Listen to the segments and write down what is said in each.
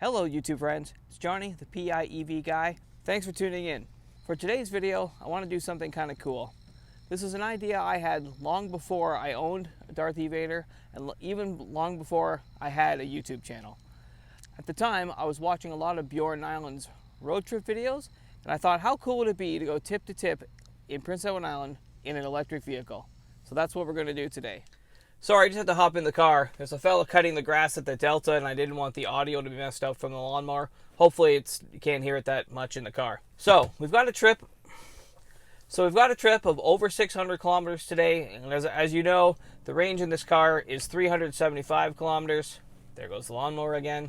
Hello YouTube friends, it's Johnny, the PEI EV guy. Thanks for tuning in. For today's video, I want to do something kind of cool. This is an idea I had long before I owned a Darth Vader and even long before I had a YouTube channel. At the time, I was watching a lot of Bjorn Island's road trip videos, and I thought, how cool would it be to go tip to tip in Prince Edward Island in an electric vehicle? So that's what we're going to do today. Sorry, I just had to hop in the car. There's a fella cutting the grass at the Delta, and I didn't want the audio to be messed up from the lawnmower. Hopefully you can't hear it that much in the car. So we've got a trip. Of over 600 kilometers today, and as you know, the range in this car is 375 kilometers. There goes the lawnmower again.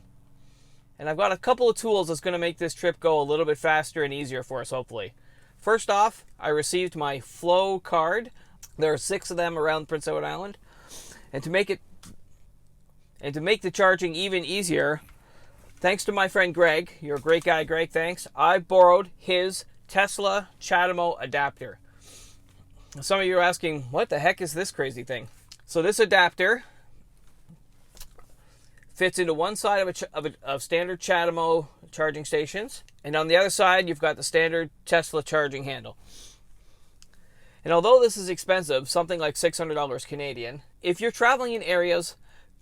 And I've got a couple of tools that's going to make this trip go a little bit faster and easier for us, hopefully. First off, I received my Flow card. There are 6 of them around Prince Edward Island. And to make the charging even easier, thanks to my friend Greg, you're a great guy, Greg, thanks, I borrowed his Tesla CHAdeMO adapter. Some of you are asking, what the heck is this crazy thing? So this adapter fits into one side of standard CHAdeMO charging stations, and on the other side you've got the standard Tesla charging handle. And although this is expensive, something like $600 Canadian, if you're traveling in areas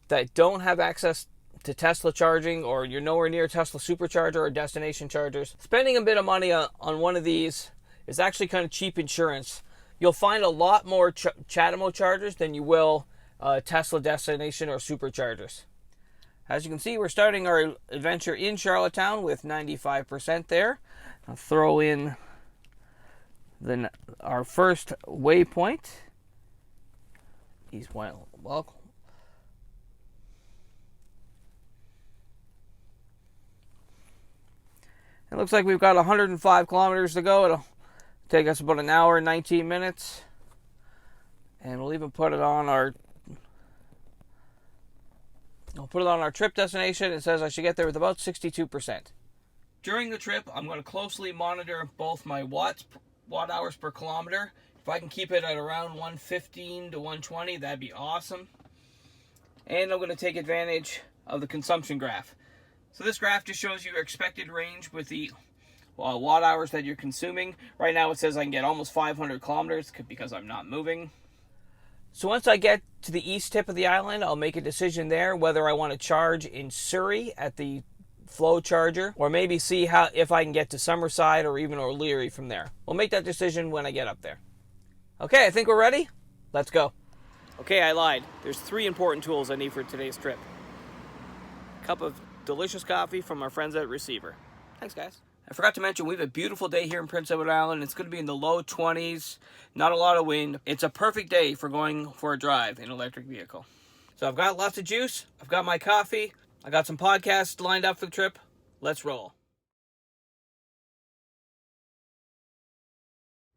that don't have access to Tesla charging, or you're nowhere near Tesla SuperCharger or destination chargers, spending a bit of money on one of these is actually kind of cheap insurance. You'll find a lot more CHAdeMO chargers than you will Tesla destination or superchargers. As you can see, we're starting our adventure in Charlottetown with 95% there. I'll throw in our first waypoint. Well, it looks like we've got 105 kilometers to go. It'll take us about an hour and 19 minutes. And we'll even put it on our trip destination. It says I should get there with about 62%. During the trip, I'm going to closely monitor both my watt hours per kilometer. If I can keep it at around 115 to 120, that'd be awesome. And I'm going to take advantage of the consumption graph. So this graph just shows you your expected range with the watt hours that you're consuming. Right now it says I can get almost 500 kilometers because I'm not moving. So once I get to the east tip of the island, I'll make a decision there whether I want to charge in Surrey at the Flow charger, or maybe see if I can get to Summerside or even O'Leary from there. We'll make that decision when I get up there. Okay, I think we're ready. Let's go. Okay, I lied. There's 3 important tools I need for today's trip. A cup of delicious coffee from our friends at Receiver. Thanks, guys. I forgot to mention, we have a beautiful day here in Prince Edward Island. It's going to be in the low 20s, not a lot of wind. It's a perfect day for going for a drive in an electric vehicle. So I've got lots of juice. I've got my coffee. I got some podcasts lined up for the trip. Let's roll.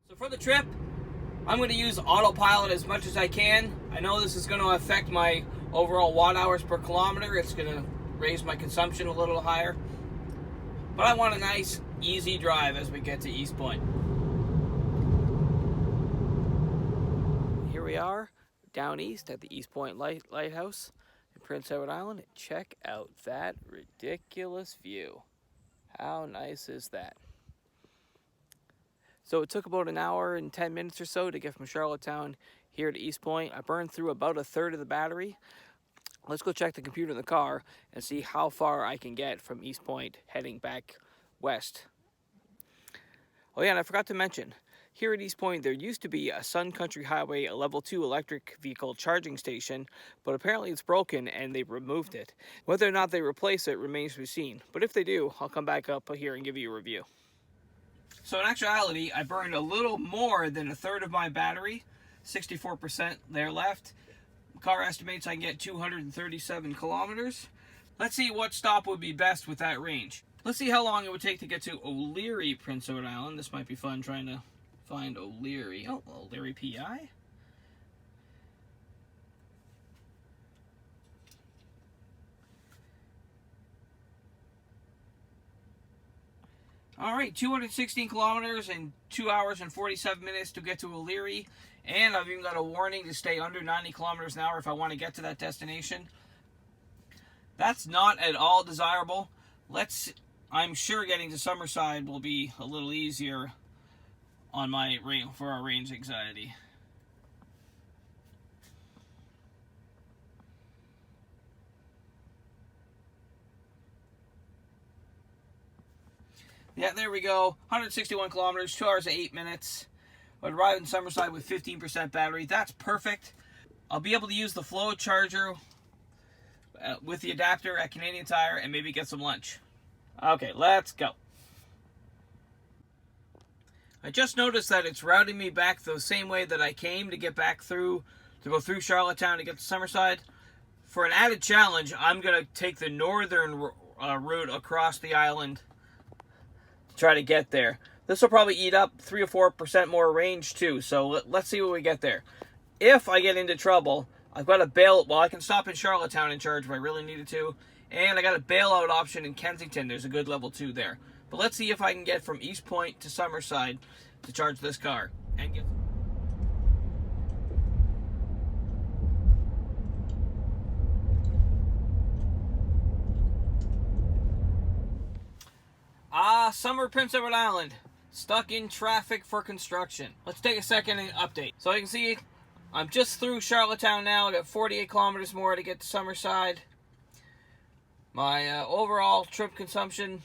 So for the trip, I'm going to use Autopilot as much as I can. I know this is going to affect my overall watt hours per kilometer. It's going to raise my consumption a little higher. But I want a nice, easy drive as we get to East Point. Here we are, down east at the East Point Lighthouse in Prince Edward Island. Check out that ridiculous view. How nice is that? So it took about an hour and 10 minutes or so to get from Charlottetown here to East Point. I burned through about a third of the battery. Let's go check the computer in the car and see how far I can get from East Point heading back west. Oh yeah, and I forgot to mention, here at East Point there used to be a Sun Country Highway, a level 2 electric vehicle charging station, but apparently it's broken and they removed it. Whether or not they replace it remains to be seen, but if they do, I'll come back up here and give you a review. So in actuality, I burned a little more than a third of my battery, 64% there left. Car estimates I can get 237 kilometers. Let's see what stop would be best with that range. Let's see how long it would take to get to O'Leary, Prince Edward Island. This might be fun trying to find O'Leary. Oh, O'Leary PEI. All right, 216 kilometers and 2 hours and 47 minutes to get to O'Leary. And I've even got a warning to stay under 90 kilometers an hour if I want to get to that destination. That's not at all desirable. I'm sure getting to Summerside will be a little easier on my for our range anxiety. Yeah, there we go. 161 kilometers, 2 hours and 8 minutes. I'd arrive in Summerside with 15% battery. That's perfect. I'll be able to use the flow charger with the adapter at Canadian Tire and maybe get some lunch. Okay, let's go. I just noticed that it's routing me back the same way that I came to get back through, to go through Charlottetown to get to Summerside. For an added challenge, I'm going to take the northern route across the island to try to get there. This will probably eat up 3 or 4% more range too, so let's see what we get there. If I get into trouble, I've got a bail. Well, I can stop in Charlottetown and charge if I really needed to, and I got a bailout option in Kensington. There's a good level 2 there. But let's see if I can get from East Point to Summerside to charge this car and get. Summer Prince Edward Island. Stuck in traffic for construction. Let's take a second and update. So you can see I'm just through Charlottetown now. I got 48 kilometers more to get to Summerside. My overall trip consumption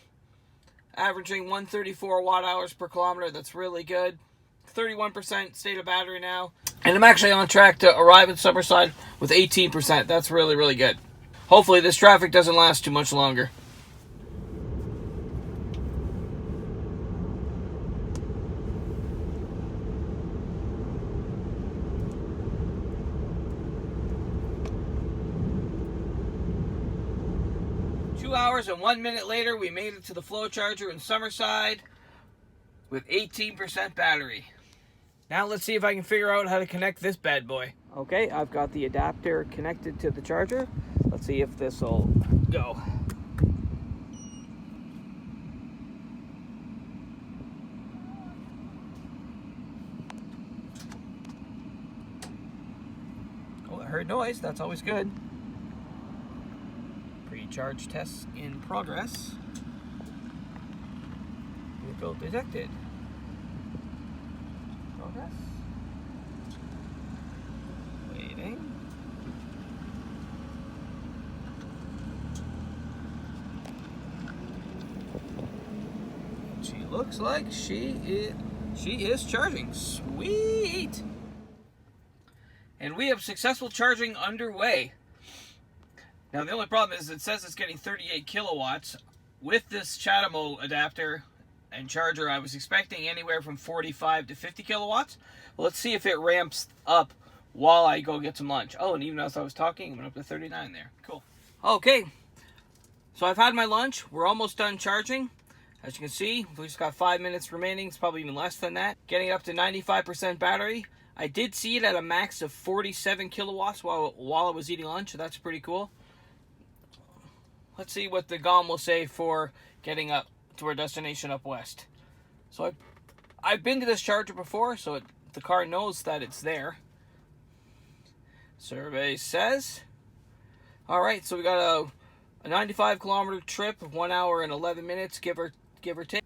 averaging 134 watt hours per kilometer. That's really good. 31% state of battery now. And I'm actually on track to arrive at Summerside with 18%. That's really, really good. Hopefully this traffic doesn't last too much longer. Hours and 1 minute later, we made it to the flow charger in Summerside with 18% battery. Now let's see if I can figure out how to connect this bad boy. Okay, I've got the adapter connected to the charger. Let's see if this will go. Oh, I heard noise. That's always good. Charge tests in progress. Vehicle detected. Progress. Waiting. She looks like she is charging. Sweet. And we have successful charging underway. Now, the only problem is it says it's getting 38 kilowatts. With this Chatamo adapter and charger, I was expecting anywhere from 45 to 50 kilowatts. Well, let's see if it ramps up while I go get some lunch. Oh, and even as I was talking, it went up to 39 there. Cool. Okay, so I've had my lunch. We're almost done charging. As you can see, we've just got 5 minutes remaining. It's probably even less than that. Getting up to 95% battery. I did see it at a max of 47 kilowatts while I was eating lunch, so that's pretty cool. Let's see what the GOM will say for getting up to our destination up west. So I've been to this charger before, so the car knows that it's there. Survey says. All right, so we got a 95 kilometer trip of 1 hour and 11 minutes, give or take.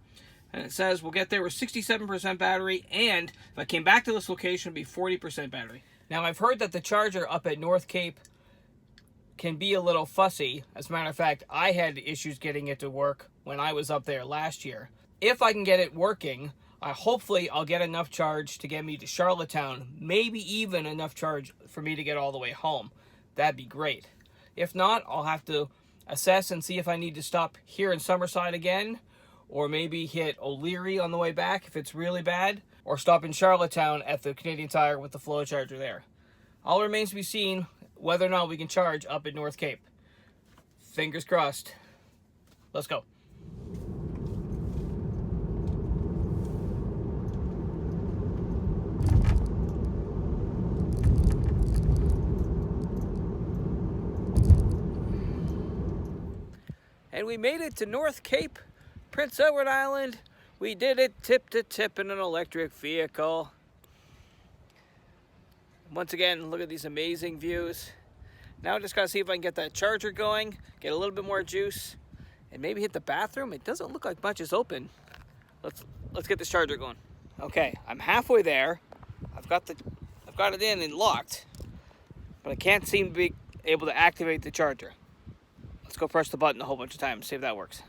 And it says we'll get there with 67% battery, and if I came back to this location, it'd be 40% battery. Now, I've heard that the charger up at North Cape can be a little fussy. As a matter of fact, I had issues getting it to work when I was up there last year. If I can get it working, hopefully I'll get enough charge to get me to Charlottetown, maybe even enough charge for me to get all the way home. That'd be great. If not, I'll have to assess and see if I need to stop here in Summerside again, or maybe hit O'Leary on the way back if it's really bad, or stop in Charlottetown at the Canadian Tire with the flow charger there. All remains to be seen whether or not we can charge up at North Cape. Fingers crossed. Let's go. And we made it to North Cape, Prince Edward Island. We did it tip to tip in an electric vehicle. Once again, look at these amazing views. Now I just gotta see if I can get that charger going, get a little bit more juice, and maybe hit the bathroom. It doesn't look like much is open. Let's get this charger going. Okay, I'm halfway there. I've got it in and locked, but I can't seem to be able to activate the charger. Let's go press the button a whole bunch of times, see if that works.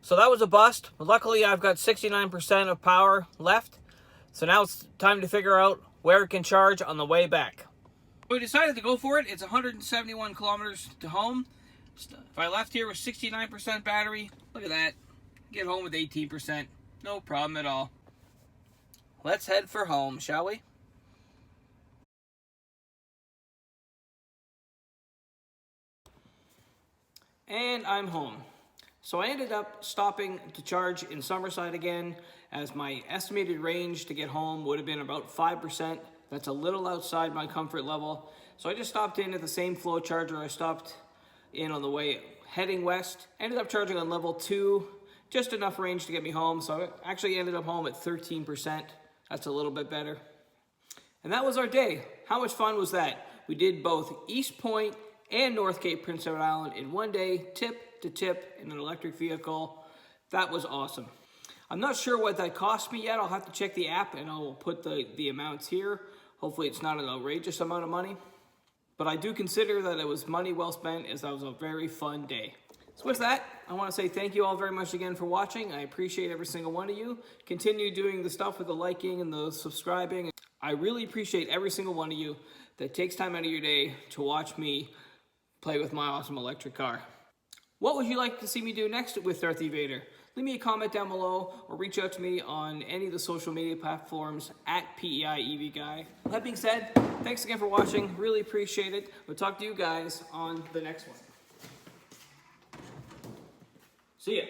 So that was a bust, but luckily I've got 69% of power left. So now it's time to figure out where it can charge on the way back. We decided to go for it. It's 171 kilometers to home. If I left here with 69% battery, look at that. Get home with 18%. No problem at all. Let's head for home, shall we? And I'm home. So I ended up stopping to charge in Summerside again, as my estimated range to get home would have been about 5%. That's a little outside my comfort level. So I just stopped in at the same flow charger I stopped in on the way heading west. Ended up charging on level 2, just enough range to get me home. So I actually ended up home at 13%. That's a little bit better. And that was our day. How much fun was that? We did both East Point and North Cape Prince Edward Island in one day, tip to tip in an electric vehicle. That was awesome. I'm not sure what that cost me yet. I'll have to check the app and I'll put the amounts here. Hopefully it's not an outrageous amount of money. But I do consider that it was money well spent, as that was a very fun day. So with that, I want to say thank you all very much again for watching. I appreciate every single one of you. Continue doing the stuff with the liking and the subscribing. I really appreciate every single one of you that takes time out of your day to watch me play with my awesome electric car. What would you like to see me do next with Darth Vader? Leave me a comment down below or reach out to me on any of the social media platforms at PEI EV Guy. That being said, thanks again for watching. Really appreciate it. We'll talk to you guys on the next one. See ya.